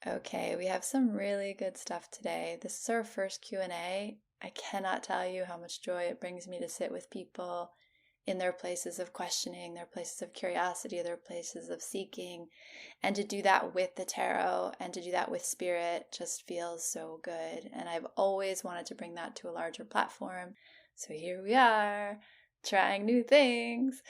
Okay, we have some really good stuff today. This is our first Q&A. I cannot tell you how much joy it brings me to sit with people in their places of questioning, their places of curiosity, their places of seeking, and to do that with the tarot and to do that with spirit just feels so good. And I've always wanted to bring that to a larger platform. So here we are, trying new things.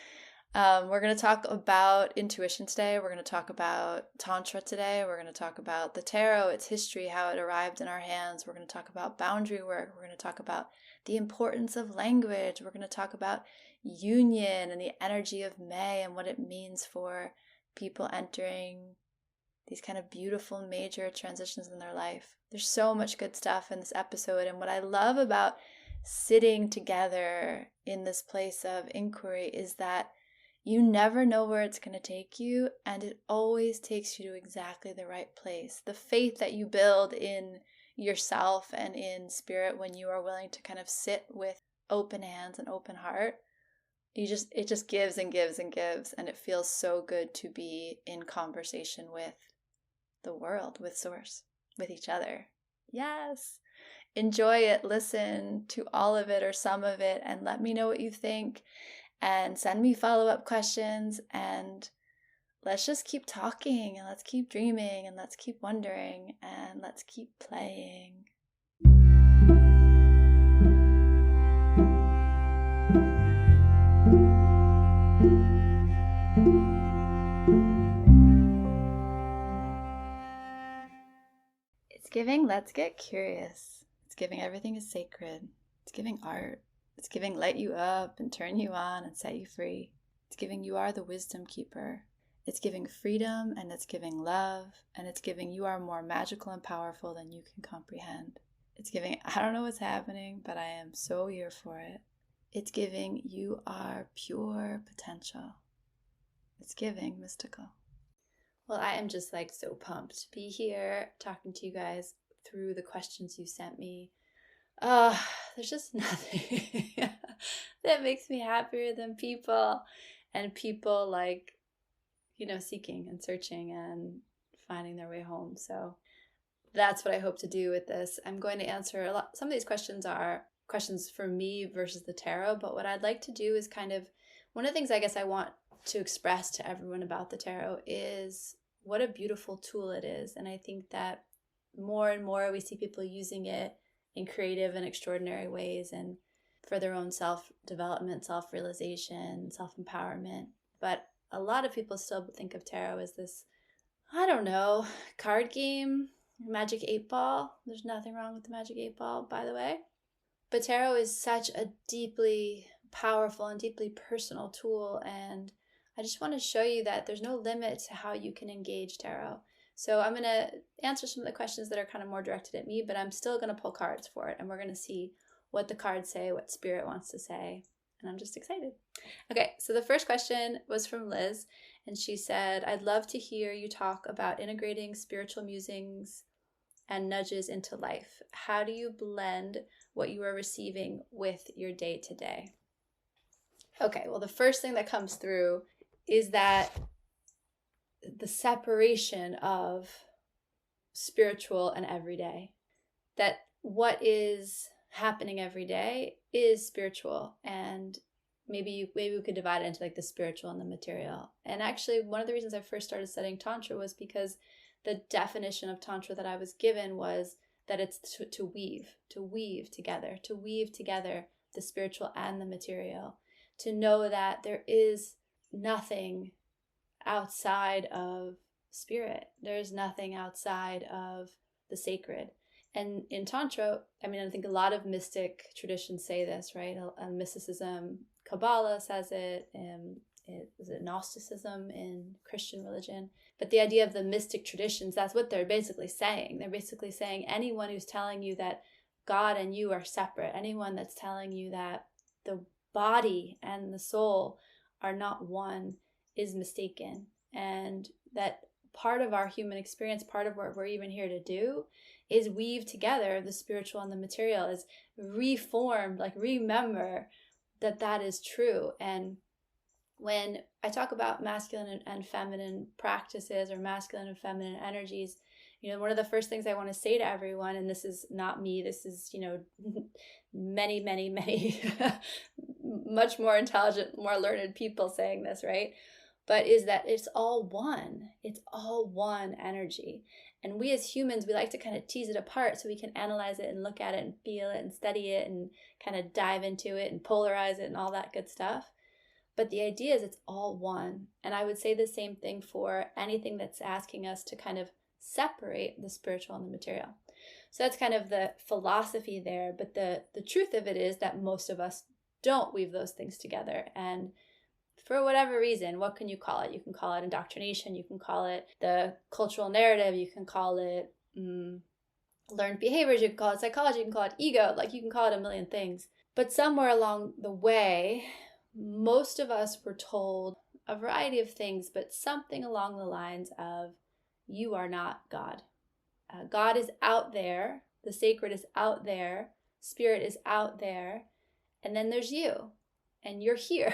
We're going to talk about intuition today. We're going to talk about tantra today. We're going to talk about the tarot, its history, how it arrived in our hands. We're going to talk about boundary work. We're going to talk about the importance of language. We're going to talk about union and the energy of May and what it means for people entering these kind of beautiful major transitions in their life. There's so much good stuff in this episode. And what I love about sitting together in this place of inquiry is that you never know where it's going to take you, and it always takes you to exactly the right place. The faith that you build in yourself and in spirit when you are willing to kind of sit with open hands and open heart, it just gives and gives and gives, and it feels so good to be in conversation with the world, with Source, with each other. Yes. Enjoy it, listen to all of it or some of it, and let me know what you think. And send me follow-up questions, and let's just keep talking, and let's keep dreaming, and let's keep wondering, and let's keep playing. It's giving, let's get curious. It's giving everything is sacred. It's giving art. It's giving light you up and turn you on and set you free. It's giving you are the wisdom keeper. It's giving freedom, and it's giving love, and it's giving you are more magical and powerful than you can comprehend. It's giving, I don't know what's happening, but I am so here for it. It's giving you are pure potential. It's giving mystical. Well, I am just so pumped to be here talking to you guys through the questions you sent me. There's just nothing that makes me happier than people, and people seeking and searching and finding their way home. So that's what I hope to do with this. I'm going to answer some of these questions are questions for me versus the tarot, but what I'd like to do is one of the things I guess I want to express to everyone about the tarot is what a beautiful tool it is. And I think that more and more we see people using it in creative and extraordinary ways and for their own self-development, self-realization, self-empowerment. But a lot of people still think of tarot as this, I don't know, card game, Magic 8 Ball. There's nothing wrong with the Magic 8 Ball, by the way. But tarot is such a deeply powerful and deeply personal tool, and I just want to show you that there's no limit to how you can engage tarot. So I'm going to answer some of the questions that are kind of more directed at me, but I'm still going to pull cards for it, and we're going to see what the cards say, what Spirit wants to say, and I'm just excited. Okay, so the first question was from Liz, and she said, I'd love to hear you talk about integrating spiritual musings and nudges into life. How do you blend what you are receiving with your day-to-day? Okay, well, the first thing that comes through is that the separation of spiritual and everyday, that what is happening every day is spiritual, and maybe we could divide it into the spiritual and the material. And actually, one of the reasons I first started studying tantra was because the definition of tantra that I was given was that it's to weave together the spiritual and the material, to know that there is nothing outside of spirit. There's nothing outside of the sacred. And in Tantra, I think a lot of mystic traditions say this, right? Mysticism, Kabbalah says it, and is it Gnosticism in Christian religion? But the idea of the mystic traditions, that's what they're basically saying. They're basically saying anyone who's telling you that God and you are separate, anyone that's telling you that the body and the soul are not one, is mistaken, and that part of our human experience, part of what we're even here to do, is weave together the spiritual and the material, is reform, remember that is true. And when I talk about masculine and feminine practices or masculine and feminine energies, One of the first things I want to say to everyone, and this is not me, this is, many, many, many much more intelligent, more learned people saying this, right? But is that it's all one. It's all one energy. And we as humans, we like to kind of tease it apart so we can analyze it and look at it and feel it and study it and kind of dive into it and polarize it and all that good stuff. But the idea is it's all one. And I would say the same thing for anything that's asking us to kind of separate the spiritual and the material. So that's kind of the philosophy there. But the truth of it is that most of us don't weave those things together. And for whatever reason, what can you call it? You can call it indoctrination. You can call it the cultural narrative. You can call it learned behaviors. You can call it psychology. You can call it ego. Like, you can call it a million things. But somewhere along the way, most of us were told a variety of things, but something along the lines of, you are not God. God is out there. The sacred is out there. Spirit is out there. And then there's you. And you're here.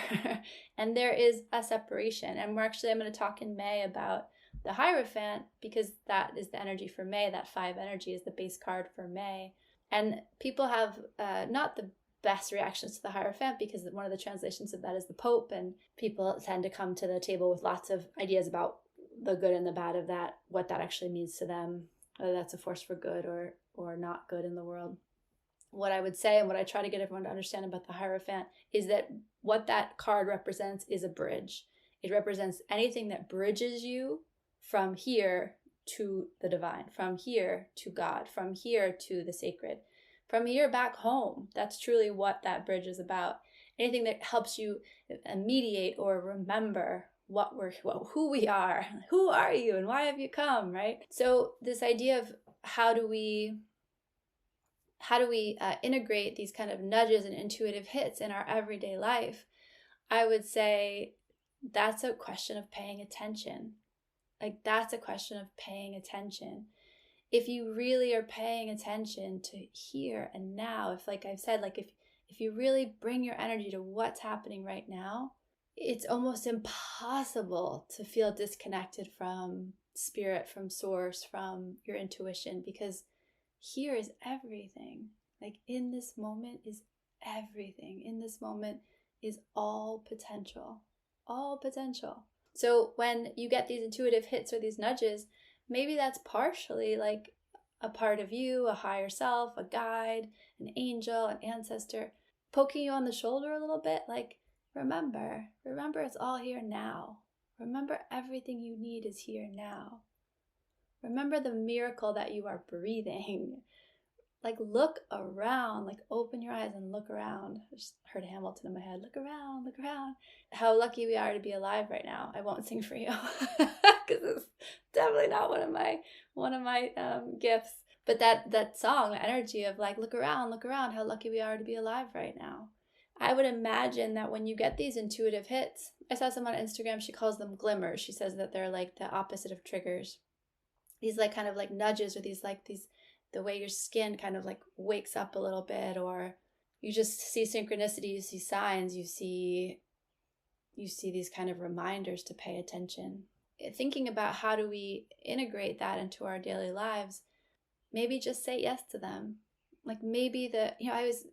And there is a separation. And I'm going to talk in May about the Hierophant, because that is the energy for May. That 5 energy is the base card for May. And people have not the best reactions to the Hierophant, because one of the translations of that is the Pope. And people tend to come to the table with lots of ideas about the good and the bad of that, what that actually means to them, whether that's a force for good or not good in the world. What I would say, and what I try to get everyone to understand about the Hierophant, is that what that card represents is a bridge. It represents anything that bridges you from here to the divine, from here to God, from here to the sacred, from here back home. That's truly what that bridge is about. Anything that helps you mediate or remember who we are. Who are you and why have you come, right? So this idea of how do we integrate these kind of nudges and intuitive hits in our everyday life, I would say that's a question of paying attention. Like, that's a question of paying attention. If you really are paying attention to here and now, if, like I've said, like if you really bring your energy to what's happening right now, it's almost impossible to feel disconnected from spirit, from source, from your intuition, because here is everything. Like, in this moment is everything. In this moment is all potential. All potential. So when you get these intuitive hits or these nudges, maybe that's partially like a part of you, a higher self, a guide, an angel, an ancestor, poking you on the shoulder a little bit. Like, remember it's all here now. Remember everything you need is here now. Remember the miracle that you are breathing. Like, look around, like open your eyes and look around. I just heard Hamilton in my head. Look around, look around. How lucky we are to be alive right now. I won't sing for you because it's definitely not one of my gifts. But that song, the energy of like, look around, how lucky we are to be alive right now. I would imagine that when you get these intuitive hits, I saw someone on Instagram, she calls them glimmers. She says that they're like the opposite of triggers. These like kind of like nudges, or these the way your skin kind of like wakes up a little bit, or you just see synchronicity, you see signs, you see these kind of reminders to pay attention. Thinking about how do we integrate that into our daily lives, maybe just say yes to them. Like, maybe I was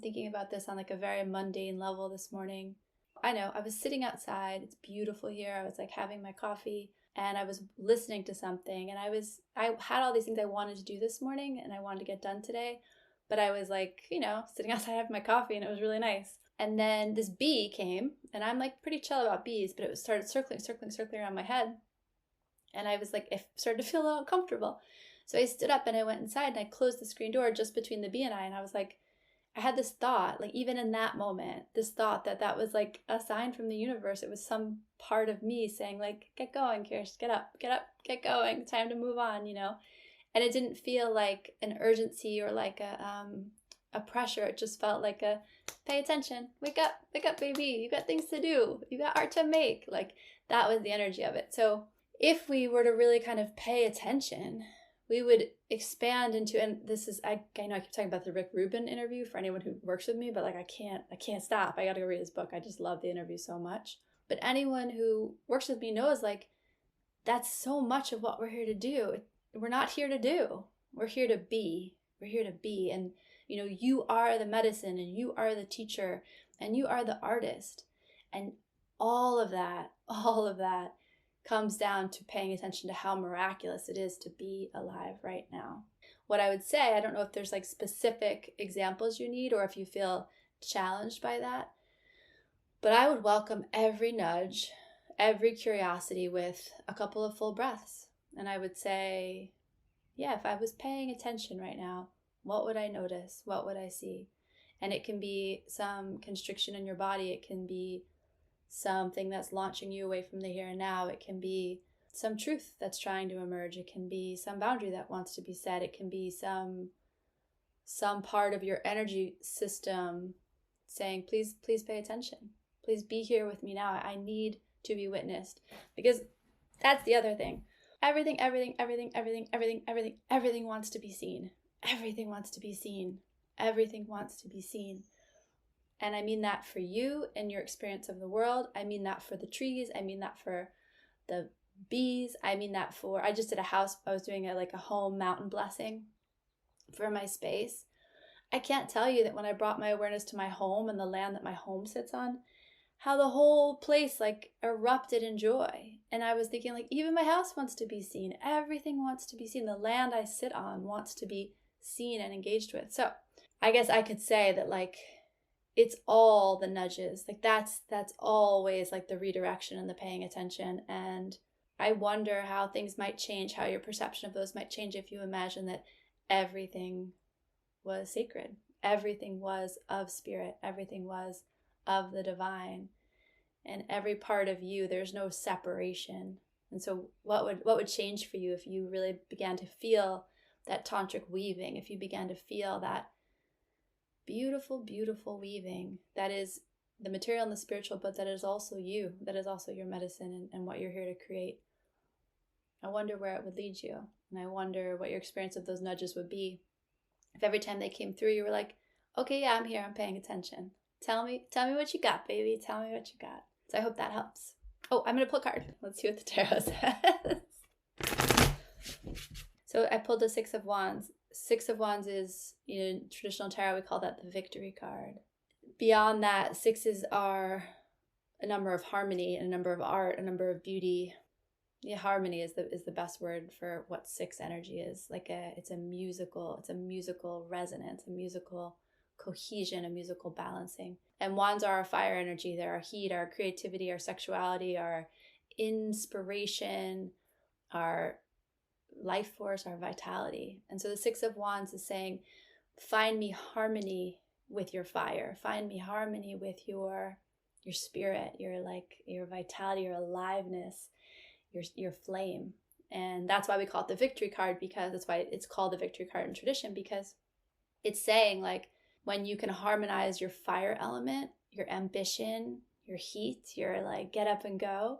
thinking about this on like a very mundane level this morning. I know, I was sitting outside, it's beautiful here, I was like having my coffee, and I was listening to something, and I had all these things I wanted to do this morning and I wanted to get done today, but I was like, sitting outside having my coffee, and it was really nice. And then this bee came, and I'm like pretty chill about bees, but it started circling around my head, and I was like, it started to feel a little uncomfortable. So I stood up and I went inside and I closed the screen door just between the bee and I was like, I had this thought, like even in that moment, this thought that was like a sign from the universe. It was some part of me saying like, get going, Kirsch, get up, get going, time to move on, And it didn't feel like an urgency or like a pressure. It just felt like a, pay attention, wake up, baby, you got things to do, you got art to make. Like, that was the energy of it. So if we were to really kind of pay attention, we would expand into, and this is, I know I keep talking about the Rick Rubin interview for anyone who works with me, but like, I can't stop. I got to go read his book. I just love the interview so much. But anyone who works with me knows, like, that's so much of what we're here to do. we're not here to do. We're here to be. We're here to be. And, you are the medicine, and you are the teacher, and you are the artist. And all of that comes down to paying attention to how miraculous it is to be alive right now. What I would say, I don't know if there's like specific examples you need or if you feel challenged by that, but I would welcome every nudge, every curiosity with a couple of full breaths. And I would say, yeah, if I was paying attention right now, what would I notice? What would I see? And it can be some constriction in your body. It can be something that's launching you away from the here and now. It can be some truth that's trying to emerge. It can be some boundary that wants to be set. It can be some part of your energy system saying, please pay attention. Please be here with me now. I need to be witnessed. Because that's the other thing. Everything wants to be seen. Everything wants to be seen. Everything wants to be seen. And I mean that for you and your experience of the world. I mean that for the trees. I mean that for the bees. I mean that for, I just did I was doing a home mountain blessing for my space. I can't tell you that when I brought my awareness to my home and the land that my home sits on, how the whole place erupted in joy. And I was thinking even my house wants to be seen. Everything wants to be seen. The land I sit on wants to be seen and engaged with. So I guess I could say that it's all the nudges. That's always the redirection and the paying attention. And I wonder how things might change, how your perception of those might change if you imagine that everything was sacred. Everything was of spirit. Everything was of the divine. And every part of you, there's no separation. And so what would change for you if you really began to feel that tantric weaving, if you began to feel that beautiful, beautiful weaving that is the material and the spiritual, but that is also you, that is also your medicine and what you're here to create. I wonder where it would lead you. And I wonder what your experience of those nudges would be. If every time they came through, you were like, okay, yeah, I'm here, I'm paying attention. Tell me what you got, baby. Tell me what you got. So I hope that helps. Oh, I'm going to pull a card. Let's see what the tarot says. So I pulled the Six of Wands. Six of Wands is, in traditional tarot, we call that the victory card. Beyond that, sixes are a number of harmony, a number of art, a number of beauty. Yeah, harmony is the best word for what six energy is. It's a musical resonance, a musical cohesion, a musical balancing. And wands are our fire energy. They're our heat, our creativity, our sexuality, our inspiration, our life force, our vitality. And so the Six of Wands is saying, find me harmony with your fire. Find me harmony with your spirit, your vitality, your aliveness, your flame. And that's why we call it the victory card, because that's why it's called the victory card in tradition, because it's saying when you can harmonize your fire element, your ambition, your heat, your get up and go,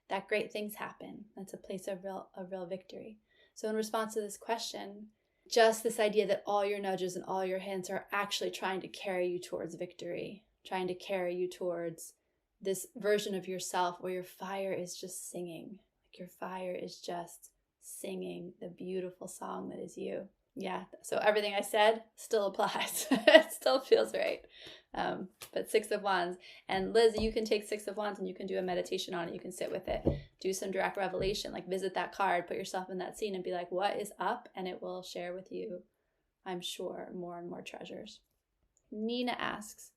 that great things happen. That's a place of real victory. So in response to this question, just this idea that all your nudges and all your hints are actually trying to carry you towards victory, trying to carry you towards this version of yourself where your fire is just singing. Your fire is just singing the beautiful song that is you. Yeah, so everything I said still applies. It still feels right. But Six of Wands. And Liz, you can take Six of Wands and you can do a meditation on it. You can sit with it. Do some direct revelation. Visit that card. Put yourself in that scene and be like, what is up? And it will share with you, I'm sure, more and more treasures. Nina asks,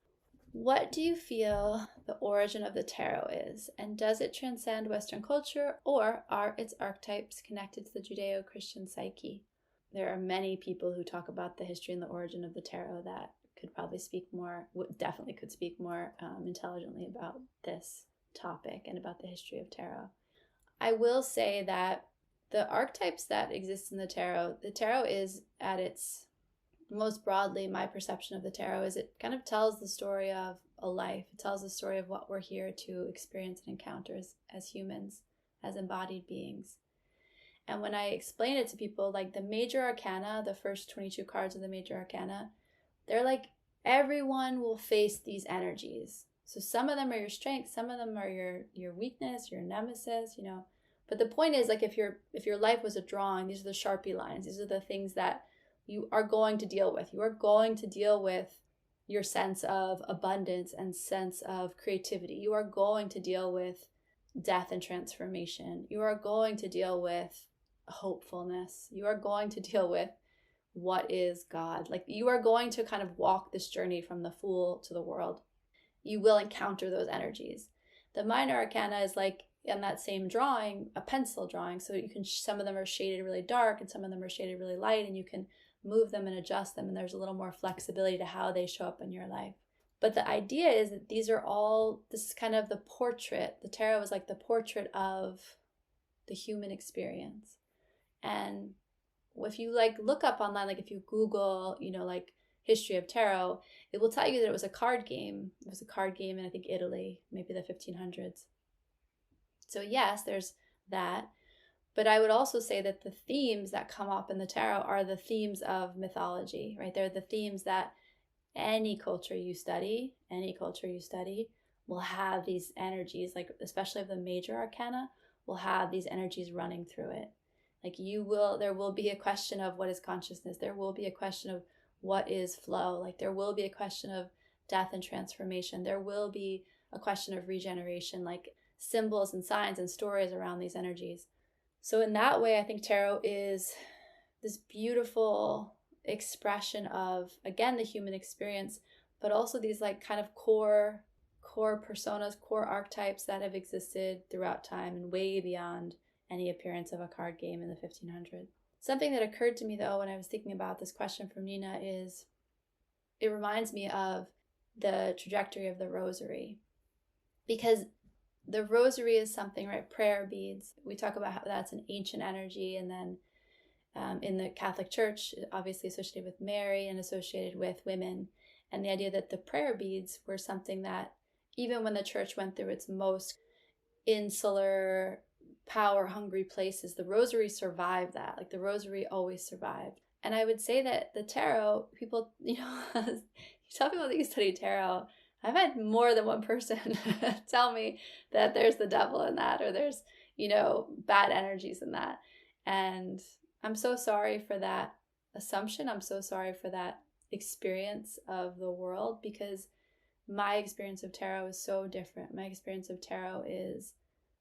what do you feel the origin of the tarot is? And does it transcend Western culture, or are its archetypes connected to the Judeo-Christian psyche? There are many people who talk about the history and the origin of the tarot that could probably speak more, definitely could speak more intelligently about this topic and about the history of tarot. I will say that the archetypes that exist in the tarot is at its most broadly, my perception of the tarot is it kind of tells the story of a life. It tells the story of what we're here to experience and encounter as humans, as embodied beings. And when I explain it to people, the major arcana, the first 22 cards of the major arcana, they're everyone will face these energies. So some of them are your strengths, some of them are your weakness, your nemesis, But the point is, like, if your life was a drawing, these are the Sharpie lines. These are the things that you are going to deal with. You are going to deal with your sense of abundance and sense of creativity. You are going to deal with death and transformation. You are going to deal with hopefulness. You are going to deal with what is God. Like, you are going to kind of walk this journey from the Fool to the World. You will encounter those energies. The minor arcana is like, in that same drawing, a pencil drawing. So you can, some of them are shaded really dark and some of them are shaded really light, and you can move them and adjust them, and there's a little more flexibility to how they show up in your life. But the idea is that these are all, this is kind of the portrait. The tarot is like the portrait of the human experience. And if you like look up online, like if you Google, like history of tarot, it will tell you that it was a card game. It was a card game in, I think, Italy, maybe the 1500s. So yes, there's that. But I would also say that the themes that come up in the tarot are the themes of mythology, right? They're the themes that any culture you study will have these energies, like especially of the major arcana, will have these energies running through it. Like there will be a question of what is consciousness. There will be a question of what is flow. Like there will be a question of death and transformation. There will be a question of regeneration, like symbols and signs and stories around these energies. So in that way, I think tarot is this beautiful expression of, again, the human experience, but also these like kind of core personas, core archetypes that have existed throughout time and way beyond any appearance of a card game in the 1500s. Something that occurred to me, though, when I was thinking about this question from Nina is, it reminds me of the trajectory of the rosary. Because the rosary is something, right? Prayer beads. We talk about how that's an ancient energy, and then in the Catholic Church, obviously associated with Mary and associated with women. And the idea that the prayer beads were something that, even when the church went through its most insular, power-hungry places, the rosary survived that. Like the rosary always survived. And I would say that the tarot, people, you tell people that you study tarot, I've had more than one person tell me that there's the devil in that, or there's, bad energies in that. And I'm so sorry for that assumption. I'm so sorry for that experience of the world, because my experience of tarot is so different. My experience of tarot is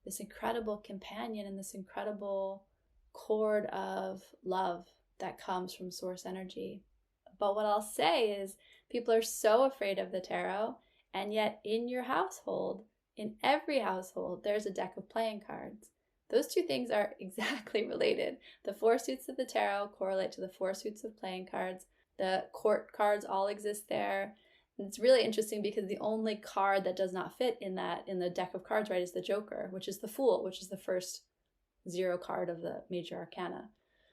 this incredible companion and this incredible cord of love that comes from source energy. But what I'll say is, people are so afraid of the tarot, and yet in your household, in every household, there's a deck of playing cards. Those two things are exactly related. The 4 suits of the tarot correlate to the 4 suits of playing cards. The court cards all exist there. And it's really interesting because the only card that does not fit in the deck of cards, right, is the Joker, which is the Fool, which is the first 0 card of the major arcana.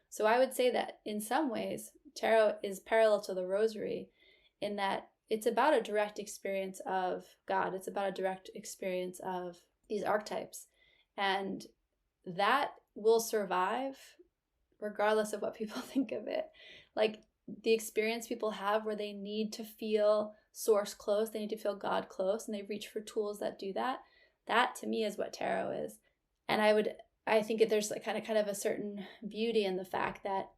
So I would say that in some ways, tarot is parallel to the rosary in that it's about a direct experience of God. It's about a direct experience of these archetypes. And that will survive regardless of what people think of it. Like the experience people have where they need to feel source close, they need to feel God close, and they reach for tools that do that. That to me is what tarot is. And I think there's like kind of a certain beauty in the fact that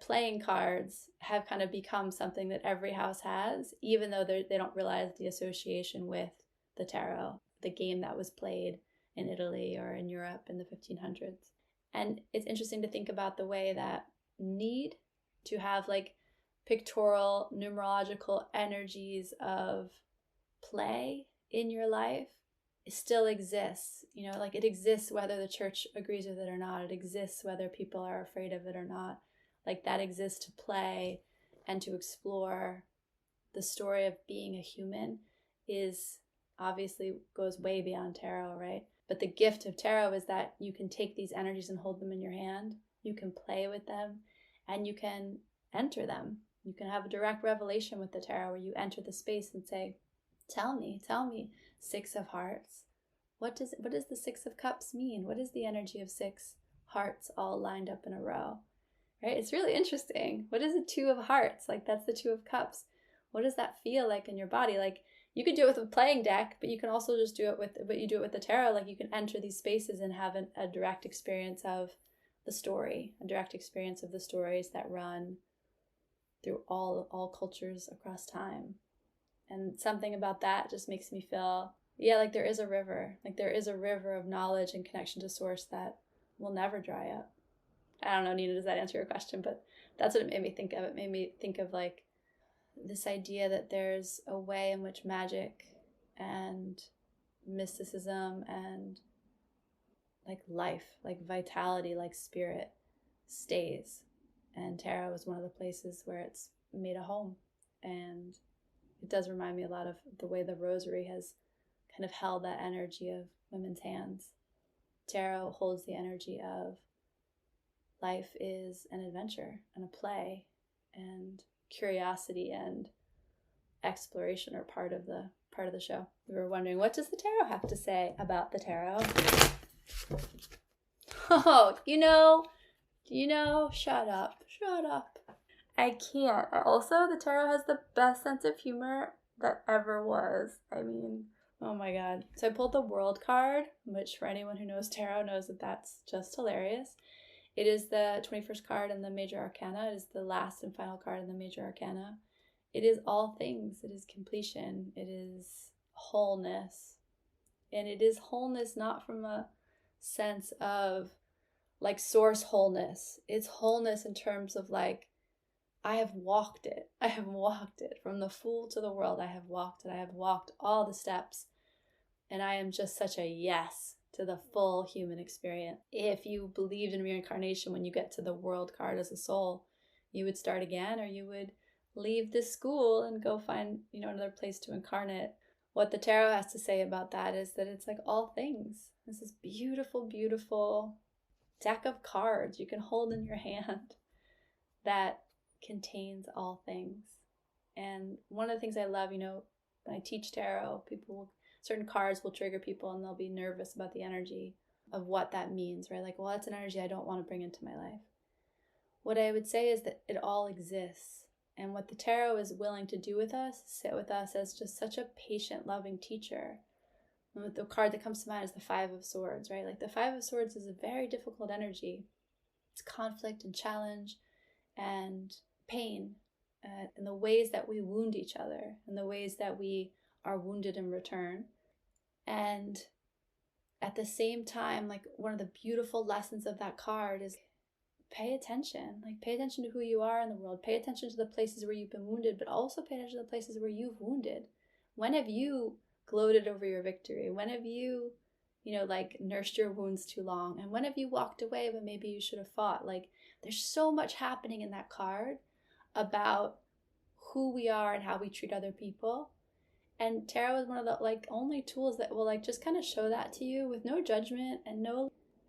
playing cards have kind of become something that every house has, even though they don't realize the association with the tarot, the game that was played in Italy or in Europe in the 1500s. And it's interesting to think about the way that need to have like pictorial, numerological energies of play in your life, it still exists. Like it exists whether the church agrees with it or not. It exists whether people are afraid of it or not. Like that exists to play and to explore. The story of being a human is obviously goes way beyond tarot, right? But the gift of tarot is that you can take these energies and hold them in your hand. You can play with them and you can enter them. You can have a direct revelation with the tarot where you enter the space and say, tell me, 6 of hearts. What does the 6 of cups mean? What is the energy of 6 hearts all lined up in a row? Right? It's really interesting. What is the 2 of hearts? Like that's the 2 of cups. What does that feel like in your body? Like You could do it with a playing deck, but you can also just do it with, but you do it with the tarot. Like you can enter these spaces and have a direct experience of the story, a direct experience of the stories that run through all cultures across time. And something about that just makes me feel, yeah, like there is a river. Like there is a river of knowledge and connection to source that will never dry up. I don't know, Nina, does that answer your question? But that's what it made me think of. It made me think of like this idea that there's a way in which magic and mysticism and like life, like vitality, like spirit stays. And tarot is one of the places where it's made a home. And it does remind me a lot of the way the rosary has kind of held that energy of women's hands. Tarot holds the energy of life is an adventure and a play, and curiosity and exploration are part of the show. We were wondering, what does the tarot have to say about the tarot? Oh, shut up. I can't. Also, the tarot has the best sense of humor that ever was. I mean, oh my god. So I pulled the World card, which for anyone who knows tarot knows that that's just hilarious. It is the 21st card in the Major Arcana. It is the last and final card in the Major Arcana. It is all things. It is completion. It is wholeness. And it is wholeness not from a sense of like source wholeness. It's wholeness in terms of like, I have walked it. I have walked it. From the Fool to the World, I have walked it. I have walked all the steps. And I am just such a yes to the full human experience. If you believed in reincarnation when you get to the World card as a soul, you would start again, or you would leave this school and go find, another place to incarnate. What the tarot has to say about that is that it's like all things. This is beautiful, beautiful deck of cards you can hold in your hand that contains all things. And one of the things I love, when I teach tarot, certain cards will trigger people and they'll be nervous about the energy of what that means, right? Like, well, that's an energy I don't want to bring into my life. What I would say is that it all exists. And what the tarot is willing to do with us, sit with us as just such a patient, loving teacher. And the card that comes to mind is the Five of Swords, right? Like the Five of Swords is a very difficult energy. It's conflict and challenge and pain, and the ways that we wound each other and the ways that we are wounded in return. And at the same time, like one of the beautiful lessons of that card is pay attention. Like pay attention to who you are in the world. Pay attention to the places where you've been wounded, but also pay attention to the places where you've wounded. When have you gloated over your victory? When have you, nursed your wounds too long? And when have you walked away when maybe you should have fought? Like there's so much happening in that card about who we are and how we treat other people. And tarot is one of the only tools that will just kind of show that to you with no judgment and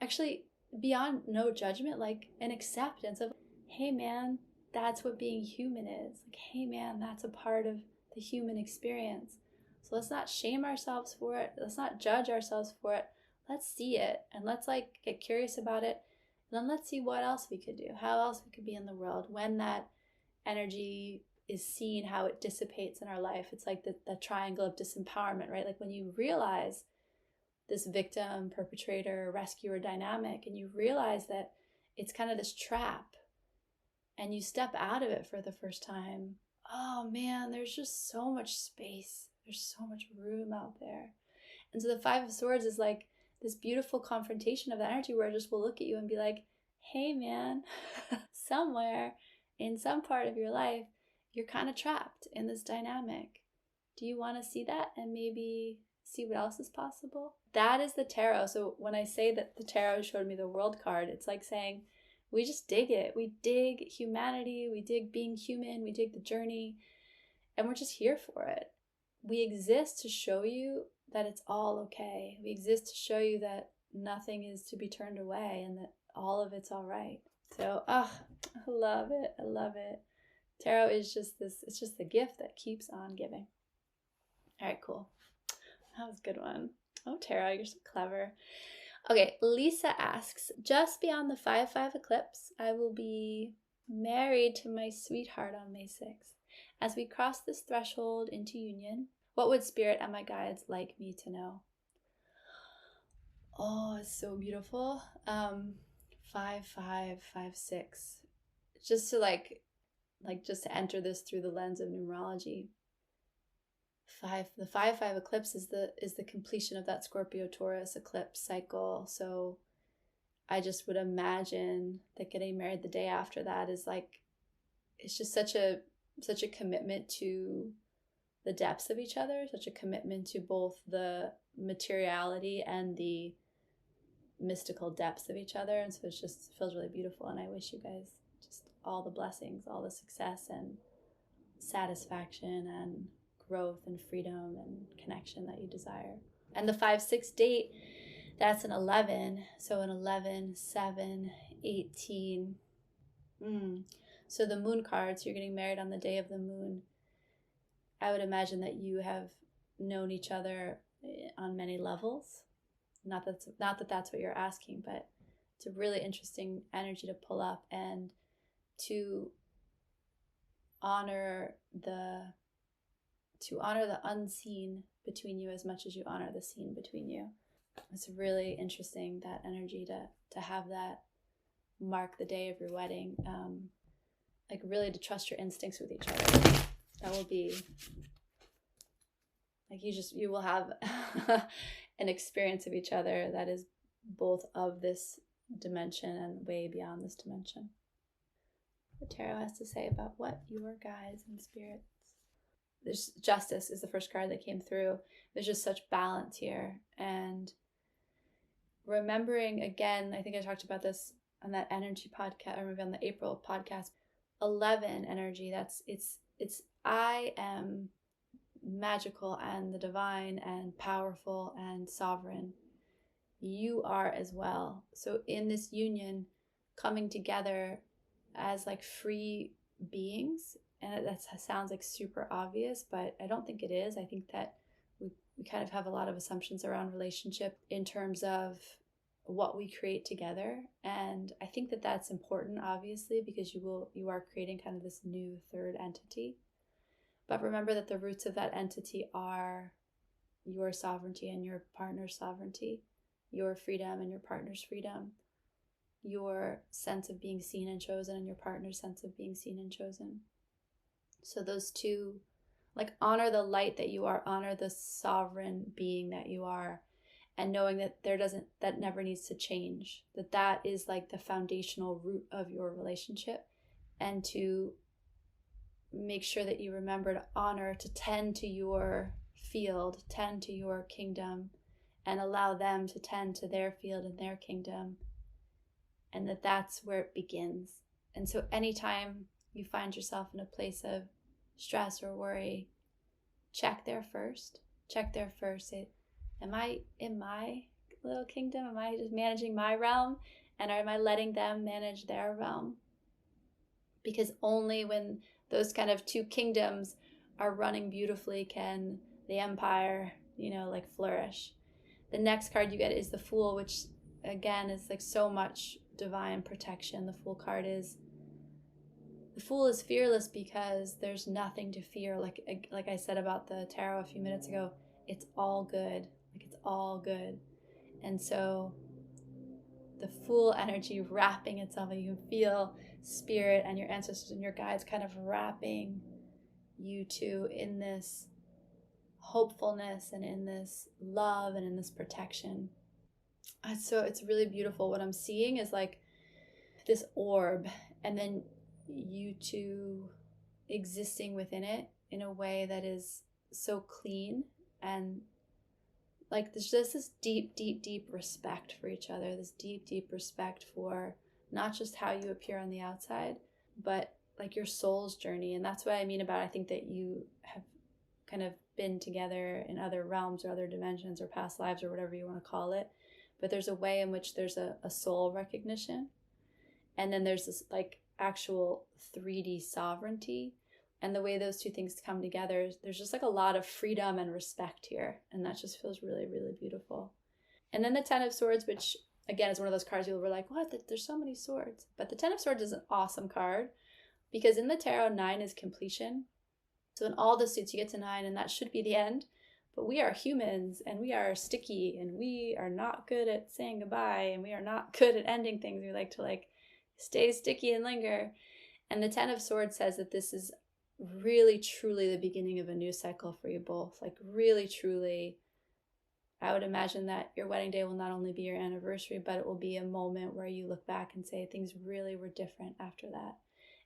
actually beyond no judgment, like an acceptance of, hey man, that's what being human is. Like, hey man, that's a part of the human experience. So let's not shame ourselves for it. Let's not judge ourselves for it. Let's see it and let's get curious about it. And then let's see what else we could do, how else we could be in the world when that energy is seen, how it dissipates in our life. It's like the triangle of disempowerment, right? Like when you realize this victim, perpetrator, rescuer dynamic, and you realize that it's kind of this trap, and you step out of it for the first time, oh man, there's just so much space. There's so much room out there. And so the Five of Swords is like this beautiful confrontation of that energy where it just will look at you and be like, hey man, somewhere in some part of your life, you're kind of trapped in this dynamic. Do you want to see that and maybe see what else is possible? That is the tarot. So when I say that the tarot showed me the World card, it's like saying we just dig it. We dig humanity. We dig being human. We dig the journey. And we're just here for it. We exist to show you that it's all okay. We exist to show you that nothing is to be turned away and that all of it's all right. So, I love it. I love it. Tarot is just it's just the gift that keeps on giving. All right, cool. That was a good one. Oh, Tarot, you're so clever. Okay, Lisa asks, just beyond the 5/5 eclipse, I will be married to my sweetheart on May 6th. As we cross this threshold into union, What would spirit and my guides like me to know? Oh, it's so beautiful. 5, 5, 5, 6. Just to just to enter this through the lens of numerology. The 5-5 eclipse is the completion of that Scorpio Taurus eclipse cycle. So I just would imagine that getting married the day after that is like, it's just such a commitment to the depths of each other, such a commitment to both the materiality and the mystical depths of each other. And so it just feels really beautiful. And I wish you guys just all the blessings, all the success and satisfaction and growth and freedom and connection that you desire. And the 5-6 date, that's an 11. So an 11, 7, 18. So the moon cards, you're getting married on the day of the moon. I would imagine that you have known each other on many levels. Not that that's what you're asking, but it's a really interesting energy to pull up and to honor the unseen between you as much as you honor the seen between you. It's really interesting, that energy to have that mark the day of your wedding. Like really to trust your instincts with each other. That will be like you will have an experience of each other that is both of this dimension and way beyond this dimension. The tarot has to say about what your guides and spirits. There's justice is the first card that came through. There's just such balance here. And remembering, again, I think I talked about this on that energy podcast, or maybe on the April podcast, 11 energy. It's I am magical and the divine and powerful and sovereign. You are as well. So in this union, coming together as like free beings, and that sounds like super obvious, but I don't think it is. I think that we kind of have a lot of assumptions around relationship in terms of what we create together. And I think that that's important, obviously, because you are creating kind of this new third entity. But remember that the roots of that entity are your sovereignty and your partner's sovereignty, your freedom and your partner's freedom, your sense of being seen and chosen and your partner's sense of being seen and chosen. So those two, like, honor the light that you are, honor the sovereign being that you are, and knowing that that never needs to change, that is like the foundational root of your relationship, and to make sure that you remember to honor, to tend to your field, tend to your kingdom, and allow them to tend to their field and their kingdom, and that's where it begins. And so anytime you find yourself in a place of stress or worry, check there first. Say, am I in my little kingdom? Am I just managing my realm? And am I letting them manage their realm? Because only when those kind of two kingdoms are running beautifully can the empire, like, flourish. The next card you get is the Fool, which again is like so much divine protection. The Fool card is, the Fool is fearless because there's nothing to fear. Like I said about the tarot a few minutes ago, it's all good. Like, it's all good. And so the Fool energy wrapping itself, and you can feel spirit and your ancestors and your guides kind of wrapping you two in this hopefulness and in this love and in this protection. So it's really beautiful. What I'm seeing is like this orb, and then you two existing within it in a way that is so clean, and like there's just this deep respect for each other, this deep respect for not just how you appear on the outside, but like your soul's journey. And that's what I mean about, I think that you have kind of been together in other realms or other dimensions or past lives or whatever you want to call it. But there's a way in which there's a soul recognition. And then there's this like actual 3D sovereignty. And the way those two things come together, there's just like a lot of freedom and respect here. And that just feels really, really beautiful. And then the Ten of Swords, which again is one of those cards people were like, what? There's so many swords. But the Ten of Swords is an awesome card because in the tarot, 9 is completion. So in all the suits, you get to 9, and that should be the end. But we are humans, and we are sticky, and we are not good at saying goodbye, and we are not good at ending things. We like to stay sticky and linger. And the 10 of Swords says that this is really, truly the beginning of a new cycle for you both. Like really, truly, I would imagine that your wedding day will not only be your anniversary, but it will be a moment where you look back and say things really were different after that.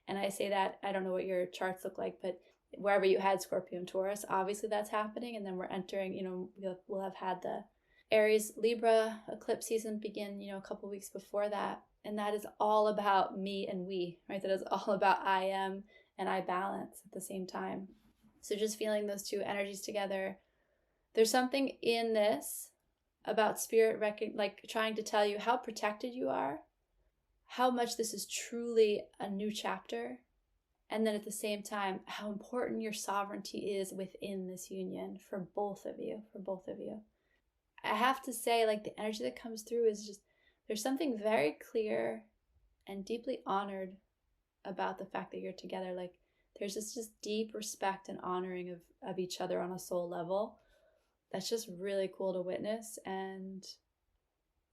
And I say that, I don't know what your charts look like, but wherever you had Scorpio and Taurus, obviously that's happening. And then we're entering, we'll have had the Aries Libra eclipse season begin, a couple weeks before that. And that is all about me and we, right? That is all about I am and I balance at the same time. So just feeling those two energies together. There's something in this about spirit trying to tell you how protected you are, how much this is truly a new chapter, and then at the same time, how important your sovereignty is within this union for both of you. I have to say, the energy that comes through is just, there's something very clear and deeply honored about the fact that you're together. There's this just deep respect and honoring of each other on a soul level. That's just really cool to witness, and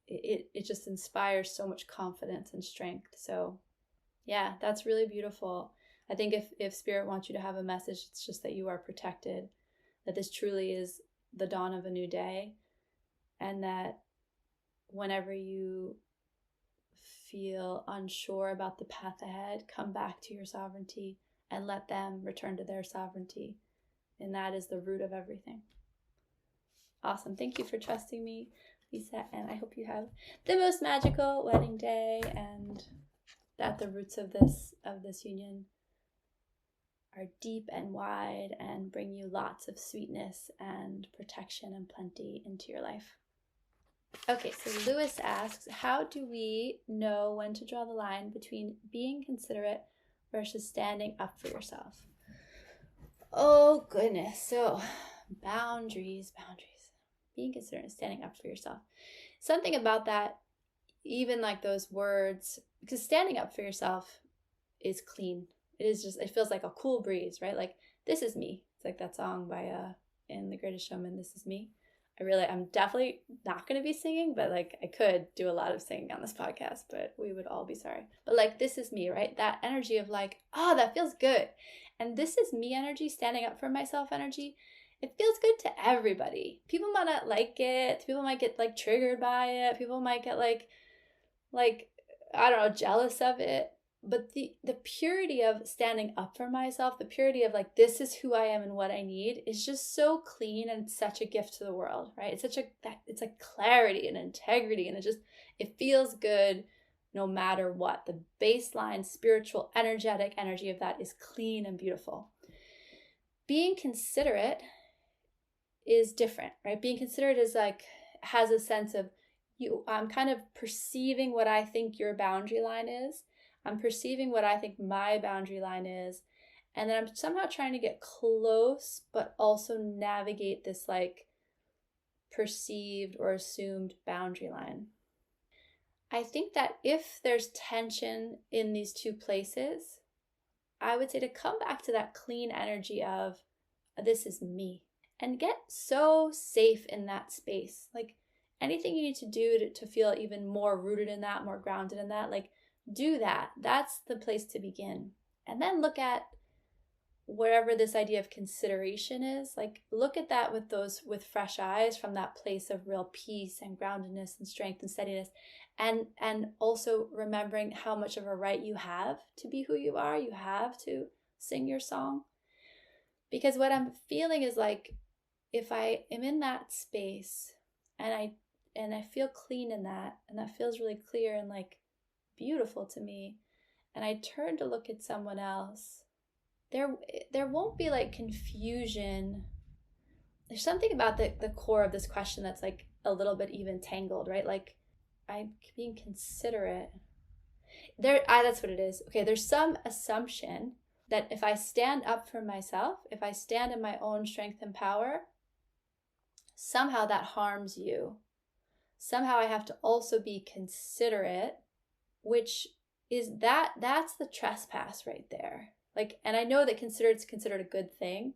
it just inspires so much confidence and strength. So yeah, that's really beautiful. I think if Spirit wants you to have a message, it's just that you are protected, that this truly is the dawn of a new day, and that whenever you feel unsure about the path ahead, come back to your sovereignty and let them return to their sovereignty. And that is the root of everything. Awesome. Thank you for trusting me, Lisa, and I hope you have the most magical wedding day, and that the roots of this union are deep and wide and bring you lots of sweetness and protection and plenty into your life. Okay, so Lewis asks, how do we know when to draw the line between being considerate versus standing up for yourself? Oh, goodness. So, boundaries. Being considerate and standing up for yourself. Something about that, even those words, because standing up for yourself is clean. It is just, it feels like a cool breeze, right? This is me. It's like that song by in The Greatest Showman, This Is Me. I'm definitely not going to be singing, but I could do a lot of singing on this podcast, but we would all be sorry. But this is me, right? That energy of oh, that feels good. And this is me energy, standing up for myself energy. It feels good to everybody. People might not like it. People might get triggered by it. People might get I don't know, jealous of it. But the purity of standing up for myself, the purity of this is who I am and what I need is just so clean, and such a gift to the world, right? It's clarity and integrity, and it feels good no matter what. The baseline spiritual energetic energy of that is clean and beautiful. Being considerate is different, right? Being considerate is has a sense of I'm kind of perceiving what I think your boundary line is. I'm perceiving what I think my boundary line is. And then I'm somehow trying to get close, but also navigate this perceived or assumed boundary line. I think that if there's tension in these two places, I would say to come back to that clean energy of this is me, and get so safe in that space. Anything you need to do to feel even more rooted in that, more grounded in that, do that. That's the place to begin. And then look at whatever this idea of consideration is. Look at that with fresh eyes, from that place of real peace and groundedness and strength and steadiness. And also remembering how much of a right you have to be who you are. You have to sing your song. Because what I'm feeling is if I am in that space and I feel clean in that, and that feels really clear and beautiful to me, and I turn to look at someone else, there won't be confusion. There's something about the core of this question that's a little bit even tangled, right? I'm being considerate. That's what it is. Okay, there's some assumption that if I stand up for myself, if I stand in my own strength and power, somehow that harms you. Somehow I have to also be considerate, which is that's the trespass right there. Like, and I know that it's considered a good thing,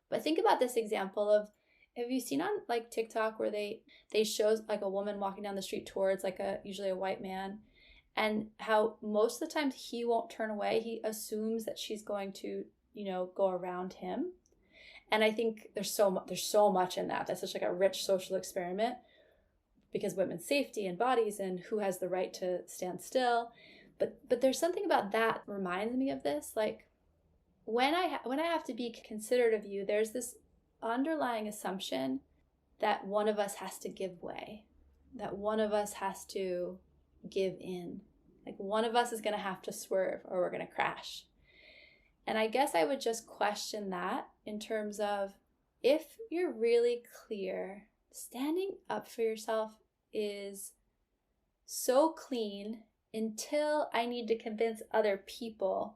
but think about this example of, have you seen on like TikTok where they show like a woman walking down the street towards like usually a white man, and how most of the time he won't turn away. He assumes that she's going to, go around him. And I think there's so much in that. That's such like a rich social experiment, because women's safety and bodies and who has the right to stand still. But there's something about that reminds me of this. Like when I have to be considerate of you, there's this underlying assumption that one of us has to give way, that one of us has to give in. Like one of us is going to have to swerve or we're going to crash. And I guess I would just question that in terms of, if you're really clear, standing up for yourself is so clean until I need to convince other people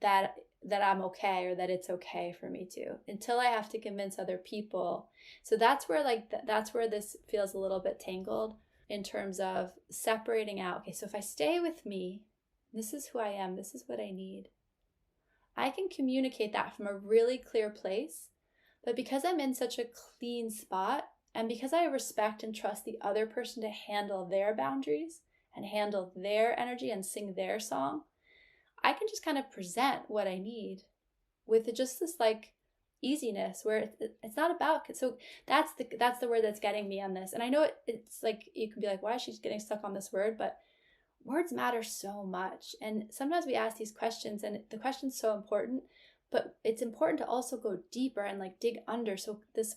that I'm okay, or that it's okay for me to, until I have to convince other people. So that's where that's where this feels a little bit tangled in terms of separating out. Okay, so if I stay with me, this is who I am, this is what I need. I can communicate that from a really clear place, but because I'm in such a clean spot, and because I respect and trust the other person to handle their boundaries and handle their energy and sing their song, I can just kind of present what I need with just this like easiness where it's not about. So that's the word that's getting me on this. And I know it's like, you can be like, why is she getting stuck on this word? But words matter so much. And sometimes we ask these questions and the question's so important, but it's important to also go deeper and like dig under. So this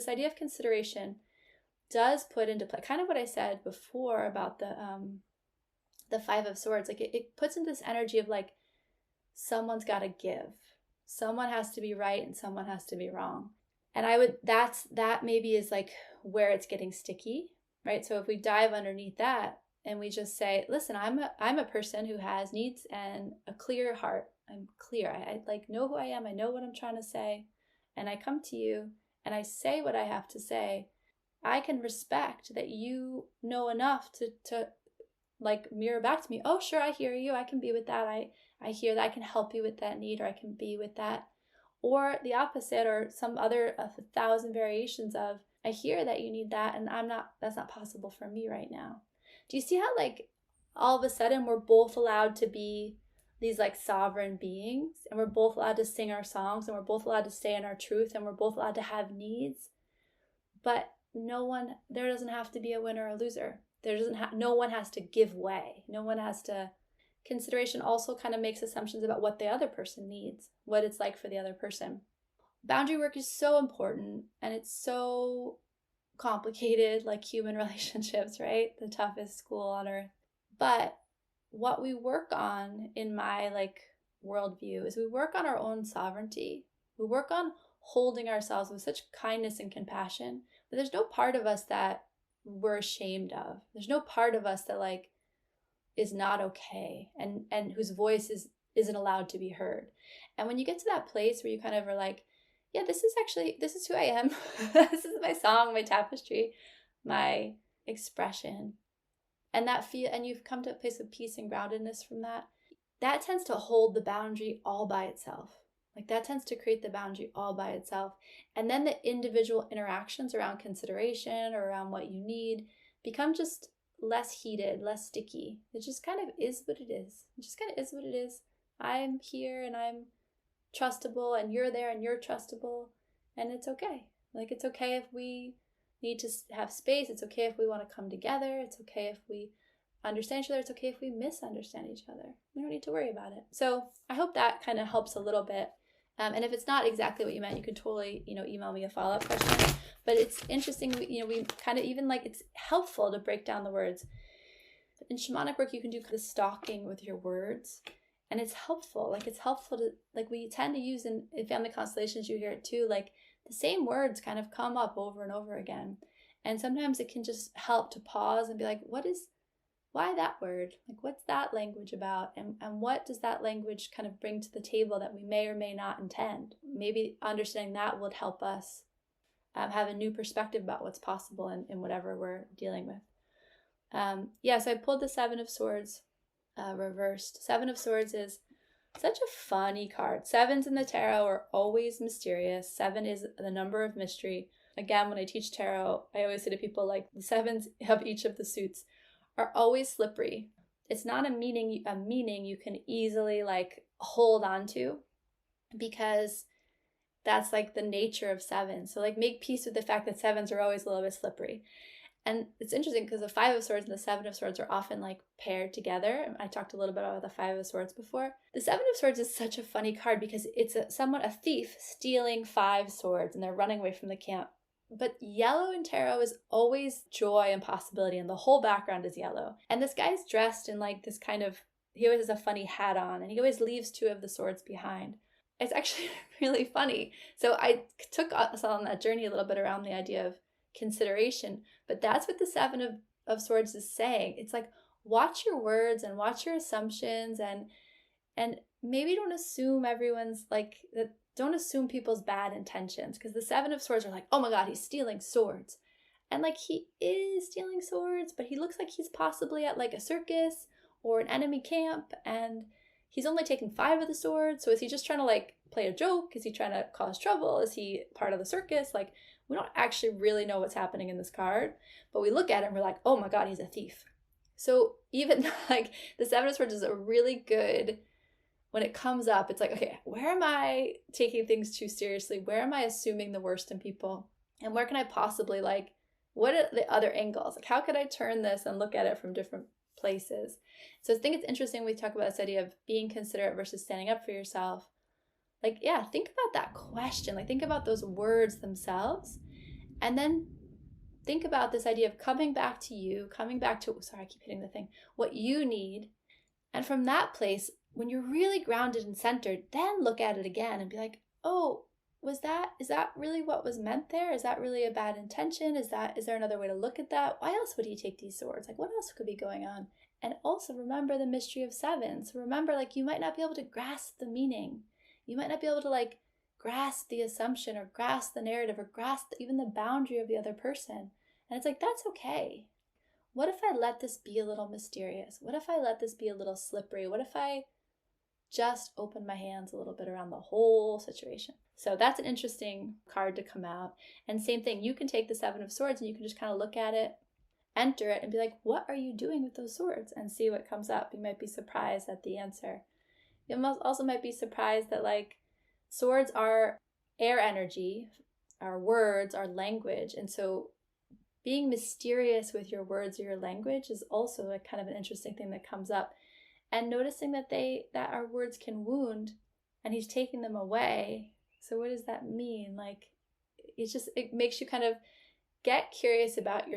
idea of consideration does put into play kind of what I said before about the Five of Swords. Like it puts into this energy of like, someone's got to give, someone has to be right and someone has to be wrong. And that maybe is like where it's getting sticky, right? So if we dive underneath that and we just say, listen, I'm a person who has needs and a clear heart. I'm clear. I like know who I am. I know what I'm trying to say. And I come to you and I say what I have to say. I can respect that you know enough to like mirror back to me. Oh, sure, I hear you. I can be with that. I hear that. I can help you with that need, or I can be with that. Or the opposite, or some other 1,000 variations of, I hear that you need that, and that's not possible for me right now. Do you see how like all of a sudden we're both allowed to be these like sovereign beings, and we're both allowed to sing our songs, and we're both allowed to stay in our truth, and we're both allowed to have needs, but there doesn't have to be a winner or a loser. No one has to give way. No one has to. Consideration also kind of makes assumptions about what the other person needs, what it's like for the other person. Boundary work is so important, and it's so complicated, like human relationships, right? The toughest school on earth. But what we work on in my like worldview is we work on our own sovereignty. We work on holding ourselves with such kindness and compassion, but there's no part of us that we're ashamed of. There's no part of us that like is not okay, and whose voice isn't allowed to be heard. And when you get to that place where you kind of are like, yeah, this is who I am. This is my song, my tapestry, my expression. And and you've come to a place of peace and groundedness from that tends to hold the boundary all by itself. Like that tends to create the boundary all by itself. And then the individual interactions around consideration or around what you need become just less heated, less sticky. It just kind of is what it is. It just kind of is what it is. I'm here and I'm trustable, and you're there and you're trustable, and it's okay. Like it's okay if we need to have space. It's okay if we want to come together. It's okay if we understand each other. It's okay if we misunderstand each other. We don't need to worry about it. So I hope that kind of helps a little bit. And if it's not exactly what you meant, you can totally, email me a follow-up question. But it's interesting, we kind of even like, it's helpful to break down the words. In shamanic work, you can do the stalking with your words. And it's helpful. Like it's helpful to, like we tend to use in family constellations, you hear it too, like the same words kind of come up over and over again. And sometimes it can just help to pause and be like, why that word? Like, what's that language about? And what does that language kind of bring to the table that we may or may not intend? Maybe understanding that would help us have a new perspective about what's possible in whatever we're dealing with. So I pulled the Seven of Swords. reversed. Seven of Swords is such a funny card. Sevens in the tarot are always mysterious. 7 is the number of mystery. Again, when I teach tarot, I always say to people, like, the sevens of each of the suits are always slippery. It's not a meaning you can easily like hold on to, because that's like the nature of 7. So like make peace with the fact that 7s are always a little bit slippery. And it's interesting because the 5 of Swords and the 7 of Swords are often like paired together. I talked a little bit about the 5 of Swords before. The 7 of Swords is such a funny card because it's somewhat a thief stealing 5 swords and they're running away from the camp. But yellow in tarot is always joy and possibility, and the whole background is yellow. And this guy's dressed in like this kind of, he always has a funny hat on, and he always leaves 2 of the swords behind. It's actually really funny. So I took us on that journey a little bit around the idea of consideration, but that's what the 7 of Swords is saying. It's like, watch your words and watch your assumptions, and maybe don't assume everyone's like that. Don't assume people's bad intentions, because the 7 of Swords are like, oh my god, he's stealing swords. And like, he is stealing swords, but he looks like he's possibly at like a circus or an enemy camp, and he's only taking 5 of the swords. So is he just trying to like play a joke? Is he trying to cause trouble? Is he part of the circus? Like, we don't actually really know what's happening in this card, but we look at it and we're like, oh my god, he's a thief. So even like the 7 of Swords is a really good, when it comes up, it's like, okay, where am I taking things too seriously? Where am I assuming the worst in people? And where can I possibly like, what are the other angles? Like, how could I turn this and look at it from different places? So I think it's interesting we talk about this idea of being considerate versus standing up for yourself. Like, yeah, think about that question. Like, think about those words themselves. And then think about this idea of coming back to you, coming back to, sorry, I keep hitting the thing, what you need. And from that place, when you're really grounded and centered, then look at it again and be like, oh, is that really what was meant there? Is that really a bad intention? Is there another way to look at that? Why else would he take these swords? Like, what else could be going on? And also remember the mystery of 7. So remember, like, you might not be able to grasp the meaning. You might not be able to like grasp the assumption or grasp the narrative or grasp even the boundary of the other person. And it's like, that's okay. What if I let this be a little mysterious? What if I let this be a little slippery? What if I just open my hands a little bit around the whole situation? So that's an interesting card to come out. And same thing, you can take the 7 of Swords and you can just kind of look at it, enter it, and be like, what are you doing with those swords? And see what comes up. You might be surprised at the answer. You also might be surprised that like swords are air energy, our words, our language. And so being mysterious with your words or your language is also a kind of an interesting thing that comes up. And noticing that our words can wound, and he's taking them away. So what does that mean? Like, it makes you kind of get curious about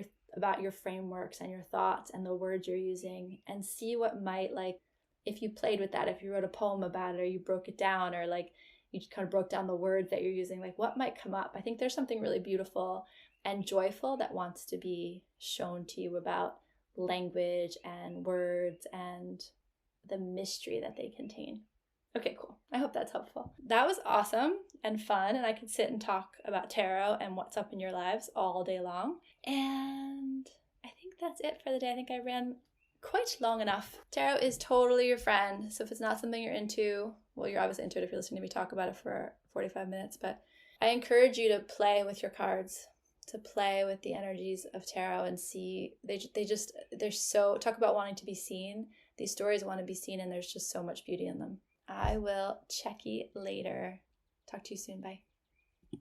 your frameworks and your thoughts and the words you're using, and see what might, like, if you played with that, if you wrote a poem about it, or you broke it down, or like you just kind of broke down the words that you're using, like what might come up. I think there's something really beautiful and joyful that wants to be shown to you about language and words and the mystery that they contain. Okay, cool. I hope that's helpful. That was awesome and fun, and I could sit and talk about tarot and what's up in your lives all day long. And I think that's it for the day. I think I ran quite long enough. Tarot is totally your friend. So if it's not something you're into, well, you're obviously into it if you're listening to me talk about it for 45 minutes, but I encourage you to play with your cards, to play with the energies of tarot and see, they're so, talk about wanting to be seen. These stories want to be seen, and there's just so much beauty in them. I will check you later. Talk to you soon. Bye.